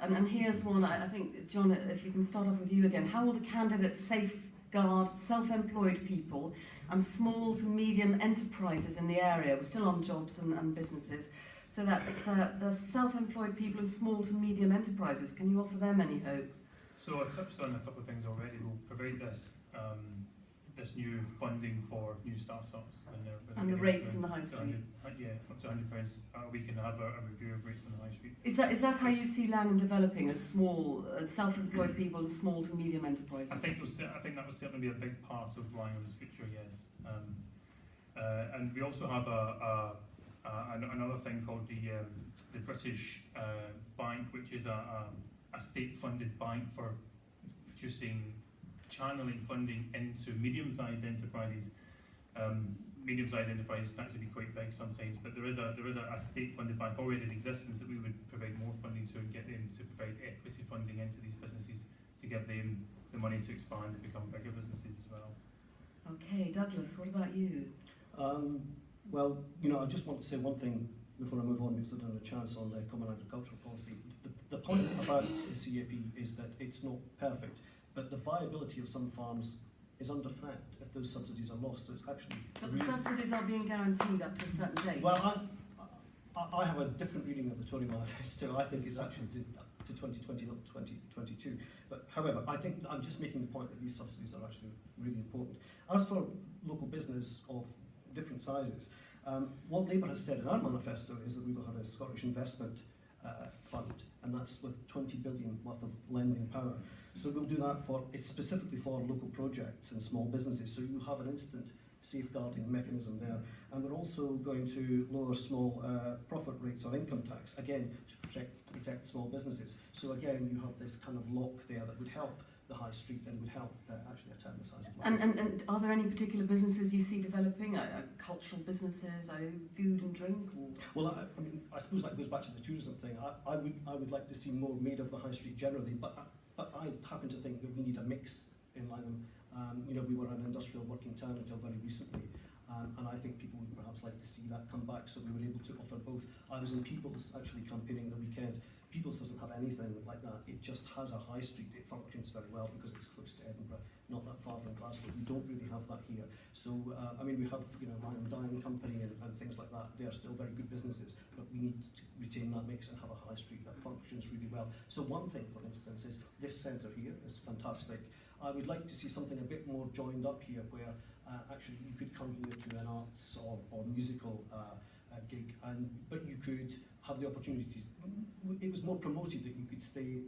And here's one, I think, John, if you can start off with you again. How will the candidates safeguard self-employed people and small to medium enterprises in the area? We're still on jobs and businesses. So that's the self-employed people and small to medium enterprises. Can you offer them any hope? So I've touched on a couple of things already. We'll provide this this new funding for new startups. And the rates in the high street. Yeah, up to £100 a week, and have a review of rates in the high street. Is that how you see Langholm developing, as small, self-employed people and small to medium enterprises? I think that will certainly be a big part of Langholm's future. Yes, and we also have another thing called the British Bank, which is a state-funded bank for channeling funding into medium-sized enterprises. Medium-sized enterprises can actually be quite big sometimes, but there is a state-funded bank already in existence that we would provide more funding to, and get them to provide equity funding into these businesses to give them the money to expand and become bigger businesses as well. Okay, Douglas, what about you? Well, I just want to say one thing before I move on, because I don't have a chance on the Common Agricultural Policy. The point about the CAP is that it's not perfect, but the viability of some farms is under threat if those subsidies are lost. So it's actually. But the subsidies are being guaranteed up to a certain date. Well, I have a different reading of the Tory manifesto. I think it's actually to 2020, not 2022. But however, I think I'm just making the point that these subsidies are actually really important. As for local business of different sizes, what Labour has said in our manifesto is that we will have a Scottish investment fund, and that's with 20 billion worth of lending power. So we'll do that it's specifically for local projects and small businesses, so you have an instant safeguarding mechanism there. And we're also going to lower small profit rates on income tax, again, to protect small businesses. So again, you have this kind of lock there that would help the high street and would help actually attain the size of life. And are there any particular businesses you see developing? Cultural businesses, food and drink? Or? Well, I suppose that goes back to the tourism thing. I would like to see more made of the high street generally, but I happen to think that we need a mix in Langholm. We were an industrial working town until very recently, and I think people would perhaps like to see that come back, so we were able to offer both. I was in Peebles actually campaigning the weekend. Peebles doesn't have anything like that. It just has a high street. It functions very well because it's close to Edinburgh, not that far from Glasgow. We don't really have that here. So, we have Langholm Dyeing Company and things like that. They are still very good businesses, but we need to retain that mix and have a high street that functions really well. So one thing, for instance, is this centre here is fantastic. I would like to see something a bit more joined up here, where actually you could come here to an arts or musical gig, but you could have the opportunity. It was more promoted that you could stay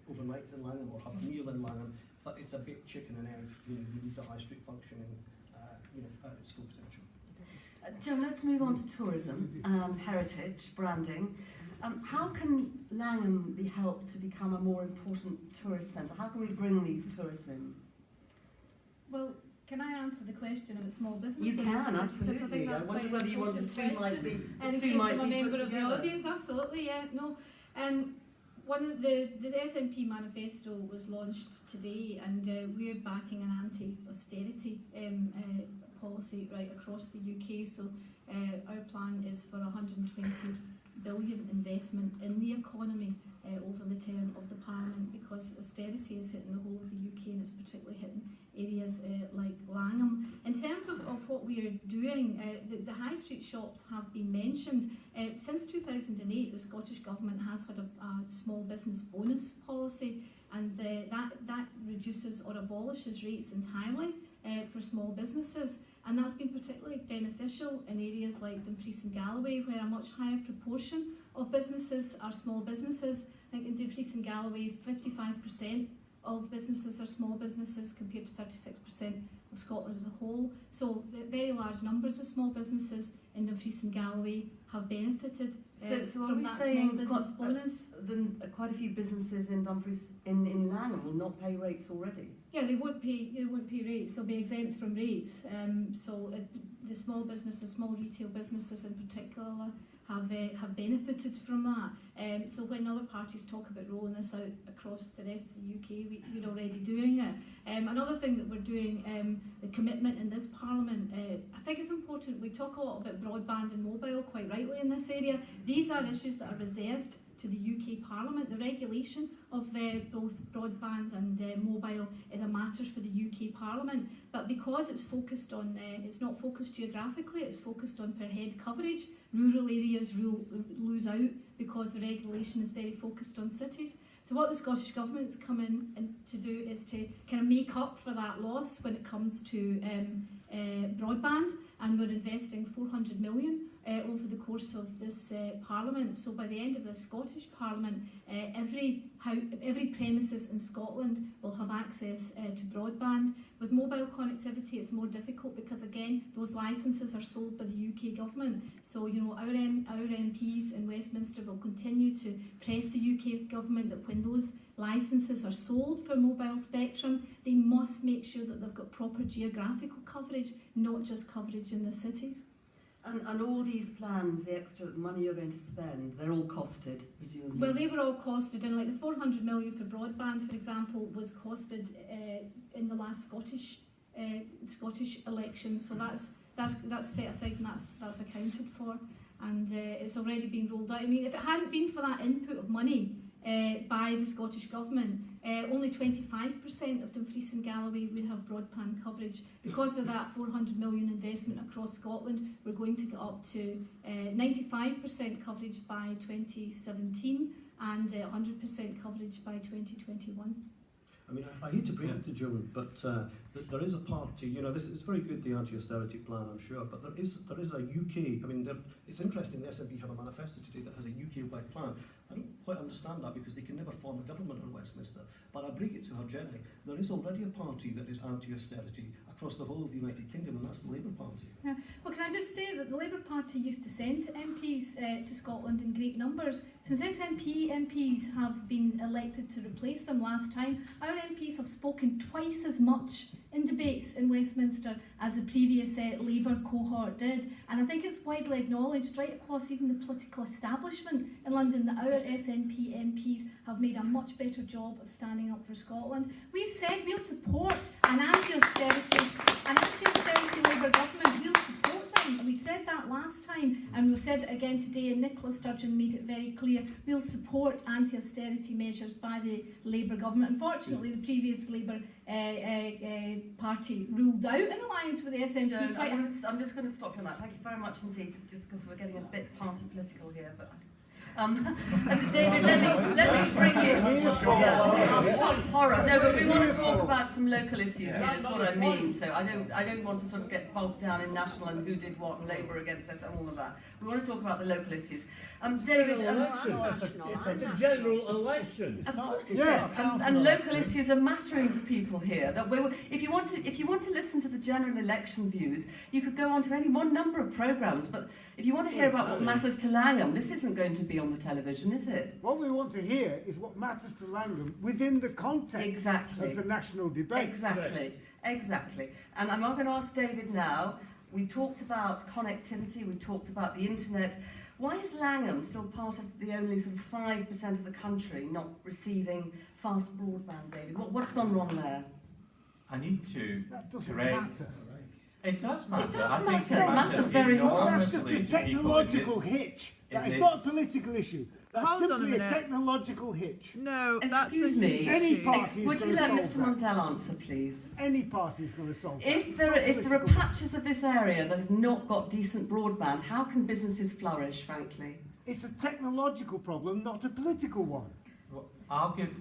overnight in Langholm or have a meal in Langholm, but it's a bit chicken and egg. We need the high street functioning at its full potential. Joan, let's move on to tourism, heritage, branding. How can Langholm be helped to become a more important tourist centre? How can we bring these tourists in? Well, can I answer the question about small businesses? You can, absolutely. Because I think that's wonder whether you want the two might be. And it came from a member of the audience, absolutely, yeah. No, one of the SNP manifesto was launched today, and we're backing an anti-austerity policy right across the UK. So our plan is for 120 billion investment in the economy over the term of the Parliament, because austerity is hitting the whole of the UK, and it's particularly hitting areas like Langholm. In terms of what we are doing, the high street shops have been mentioned. Since 2008, the Scottish Government has had a small business bonus policy, and that reduces or abolishes rates entirely for small businesses, and that's been particularly beneficial in areas like Dumfries and Galloway, where a much higher proportion of businesses are small businesses. I think in Dumfries and Galloway, 55% of businesses are small businesses compared to 36% of Scotland as a whole. So very large numbers of small businesses in Dumfries and Galloway have benefited from that small business bonus. Then quite a few businesses in Dumfries in Langholm will not pay rates already. Yeah, they won't pay rates. They'll be exempt from rates. So the small businesses, small retail businesses in particular, have benefited from that. So when other parties talk about rolling this out across the rest of the UK, we're already doing it. Another thing that we're doing, the commitment in this Parliament, I think it's important. We talk a lot about broadband and mobile, quite rightly, in this area. These are issues that are reserved to the UK Parliament. The regulation of both broadband and mobile is a matter for the UK Parliament, but because it's focused on, it's not focused geographically, it's focused on per head coverage. Rural areas lose out because the regulation is very focused on cities. So what the Scottish Government's come in to do is to kind of make up for that loss when it comes to broadband, and we're investing 400 million over the course of this Parliament. So by the end of the Scottish Parliament, every premises in Scotland will have access to broadband. With mobile connectivity, it's more difficult because, again, those licences are sold by the UK Government. So, you know, our MPs in Westminster will continue to press the UK Government that when those licences are sold for mobile spectrum, they must make sure that they've got proper geographical coverage, not just coverage in the cities. And all these plans, the extra money you're going to spend, they're all costed, presumably? Well, they were all costed, and like the 400 million for broadband, for example, was costed in the last Scottish election. So that's set aside and that's accounted for, and it's already been rolled out. I mean, if it hadn't been for that input of money by the Scottish Government, only 25% of Dumfries and Galloway would have broadband coverage. Because of that 400 million investment across Scotland, we're going to get up to 95% coverage by 2017 and 100% coverage by 2021. I mean, I hate to bring it to Joan, but there is a party, you know, this is very good, the anti-austerity plan, I'm sure, but there is a UK, I mean, it's interesting the SNP have a manifesto today that has a UK-wide plan. I don't quite understand that because they can never form a government in Westminster, but I bring it to her gently. There is already a party that is anti-austerity across the whole of the United Kingdom, and that's the Labour Party. Yeah. Well, can I just say that the Labour Party used to send MPs to Scotland in great numbers. Since SNP MPs have been elected to replace them last time, our MPs have spoken twice as much in debates in Westminster as the previous Labour cohort did. And I think it's widely acknowledged right across even the political establishment in London that our SNP MPs have made a much better job of standing up for Scotland. We've said we'll support an anti-austerity Labour government. We'll support them. We said that last time, and we've said it again today, and Nicola Sturgeon made it very clear. We'll support anti-austerity measures by the Labour government. Unfortunately, the previous Labour party ruled out an alliance with the SNP. Joan, I'm just going to stop you on that. Thank you very much indeed, just because we're getting a bit party political here. But David, let me bring you. Horror. No, but we want to talk about some local issues here. That's what I mean. So I don't want to sort of get bogged down in national and who did what and Labour against us and all of that. We want to talk about the local issues. David, it's a general election. Of course it is, and local issues are mattering to people here. That if you want to listen to the general election views, you could go on to any one number of programmes. But if you want to hear about what matters to Langholm, this isn't going to be on the television, is it? What we want to hear is what matters to Langholm within the context of the national debate. Exactly. And I'm not going to ask David now. We talked about connectivity. We talked about the internet. Why is Langholm still part of the only sort of 5% of the country not receiving fast broadband, David? What's gone wrong there? I need to That doesn't correct. matter. It does matter. It does I think matter. It matters very much. That's just a technological hitch. That is not a political issue. That's Hold on a simply a minute. technological hitch. No, that's Excuse a me. huge Any issue. party is Would going you to let solve Mr. that. Mundell answer, please? Any party is going to solve that. If there are patches of this area that have not got decent broadband, how can businesses flourish, frankly? It's a technological problem, not a political one. Well, I'll give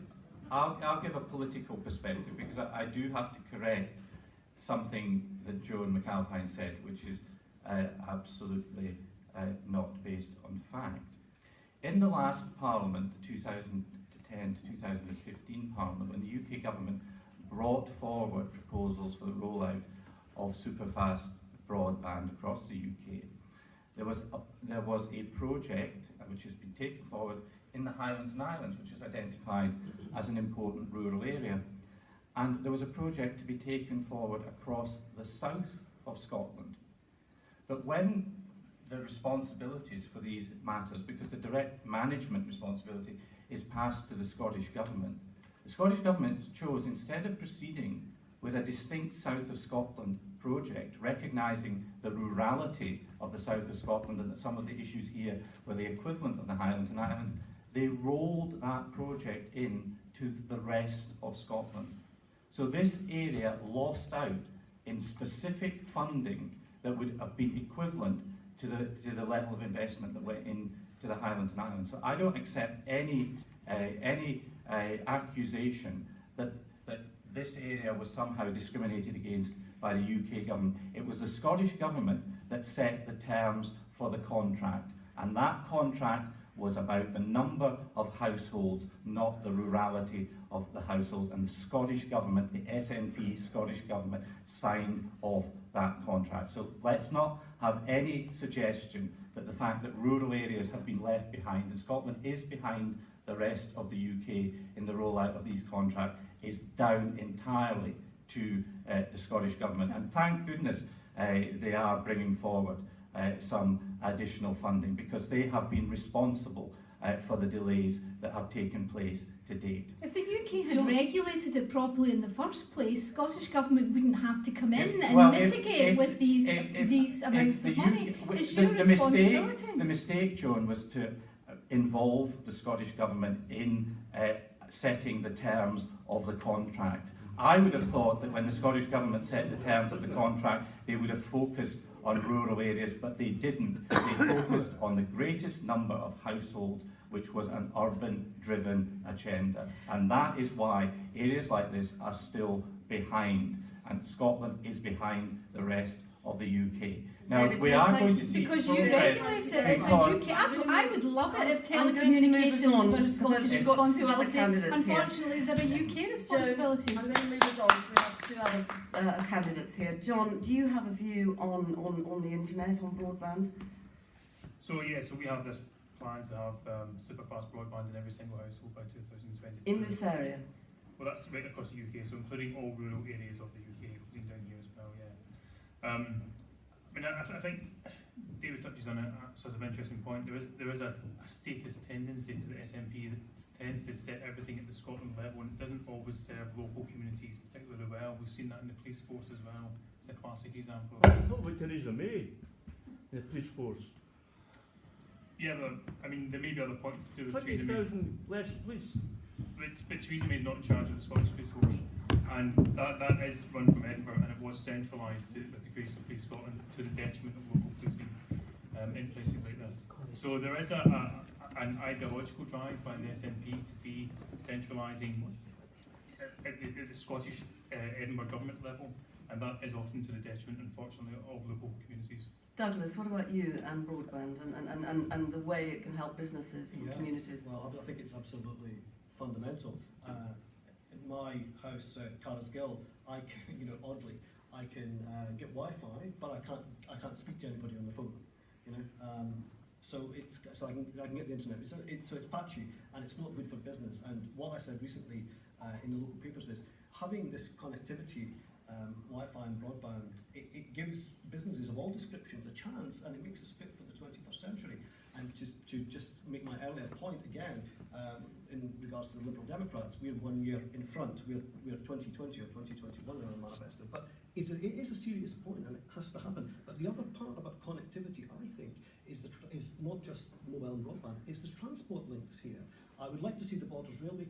a political perspective because I do have to correct something that Joan McAlpine said, which is absolutely not based on fact. In the last Parliament, the 2010 to 2015 Parliament, when the UK government brought forward proposals for the rollout of superfast broadband across the UK, there was a project which has been taken forward in the Highlands and Islands, which is identified as an important rural area. And there was a project to be taken forward across the south of Scotland. But when the responsibilities for these matters, because the direct management responsibility is passed to the Scottish Government, the Scottish Government chose, instead of proceeding with a distinct South of Scotland project, recognising the rurality of the South of Scotland and that some of the issues here were the equivalent of the Highlands and Islands, they rolled that project in to the rest of Scotland. So this area lost out in specific funding that would have been equivalent to the level of investment that went into the Highlands and Islands. So I don't accept any accusation that this area was somehow discriminated against by the UK government. It was the Scottish government that set the terms for the contract, and that contract was about the number of households, not the rurality of the households. And the Scottish government, the SNP Scottish government, signed off that contract. So let's not have any suggestion that the fact that rural areas have been left behind, and Scotland is behind the rest of the UK in the rollout of these contracts, is down entirely to the Scottish government. And thank goodness they are bringing forward some additional funding, because they have been responsible for the delays that have taken place to date. If the UK had regulated it properly in the first place, Scottish Government wouldn't have to come in and mitigate with these amounts of money. It's your responsibility. The mistake, Joan, was to involve the Scottish Government in setting the terms of the contract. I would have thought that when the Scottish Government set the terms of the contract, they would have focused on rural areas, but they didn't. They focused on the greatest number of households, which was an urban-driven agenda. And that is why areas like this are still behind, and Scotland is behind the rest of the UK. Now, David, we are going to see... Because you regulate it, it's a UK... I would love it if telecommunications were a Scottish responsibility. Unfortunately, they're a UK responsibility. Joan, I'm going to move us on. We have two other candidates here. John, do you have a view on the internet, on broadband? So we have this plan to have super fast broadband in every single household by 2020. In this area? Well, that's right across the UK, so including all rural areas of the UK, including down here as well, yeah. I think David touches on a sort of interesting point. There is a status tendency to the SNP that tends to set everything at the Scotland level, and it doesn't always serve local communities particularly well. We've seen that in the police force as well. It's a classic example of this. Not with Theresa May, the police force. Yeah, but I mean, there may be other points to do with Theresa May. 20,000 less police. But Theresa May is not in charge of the Scottish Police Force, and that is run from Edinburgh, and it was centralised with the creation of Police Scotland to the detriment of local policing in places like this. So there is an ideological drive by the SNP to be centralising at the Scottish Edinburgh government level, and that is often to the detriment, unfortunately, of local communities. Douglas, what about you and broadband and the way it can help businesses and communities? Well, I think it's absolutely fundamental. In my house, Clydesdale, oddly, I can get Wi-Fi, but I can't speak to anybody on the phone. So I can get the internet. So it's patchy, and it's not good for business. And what I said recently in the local papers is having this connectivity, Wi-Fi and broadband, it gives businesses of all descriptions a chance, and it makes us fit for the 21st century. And to just make my earlier point again, in regards to the Liberal Democrats, we're 1 year in front. We're 2020 or 2021 in our manifesto. But it is a serious point, and it has to happen. But the other part about connectivity, I think, is not just mobile and broadband, it's the transport links here. I would like to see the Borders Railway